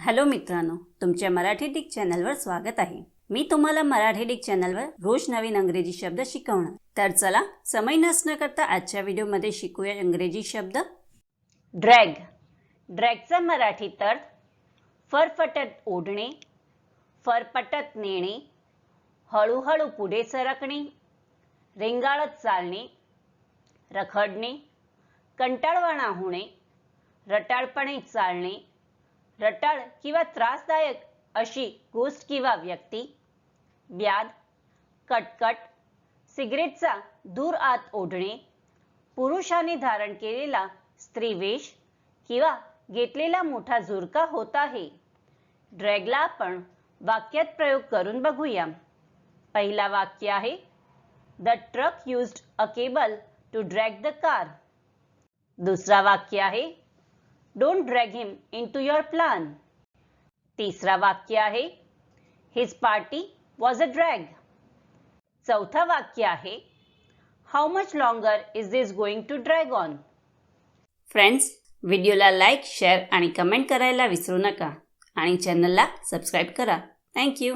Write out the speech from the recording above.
Hello मित्रांनो, तुमच्या Marathi Dick चॅनलवर स्वागत आहे। मी तुम्हाला मराठी डिक चॅनलवर रोज नवीन इंग्रजी शब्द शिकवणार। तर चला समय नसण्या करता आजच्या व्हिडिओमध्ये शिकूया इंग्रजी शब्द। ड्रॅग। ड्रॅगचा मराठीत अर्थ फरफटत ओढणे, फरफटत नेणे, हळूहळू पुढे सरकणे, रेंगाळत चालणे, रखडणे, कंटाळवाणा होणे, रटाळपणे चालणे, रटाळ किंवा त्रासदायक अशी गोष्ट किंवा व्यक्ती, व्याध, कटकट, सिगरेटचा दूर आत ओढणे, पुरुषाने धारण केलेला स्त्रीवेश किंवा घेतलेला मोठा झुरका होत आहे। ड्रॅगला आपण वाक्यात प्रयोग करून बघूया। पहिला वाक्य आहे, the truck used a cable to drag the car. दुसरा वाक्य आहे, don't drag him into your plan. तिसरा वाक्य आहे, his party was a drag. चौथा वाक्य आहे, how much longer is this going to drag on. Friends, व्हिडिओला लाईक, शेअर आणि कमेंट करायला विसरू नका आणि चॅनलला सबस्क्राईब करा। थँक्यू।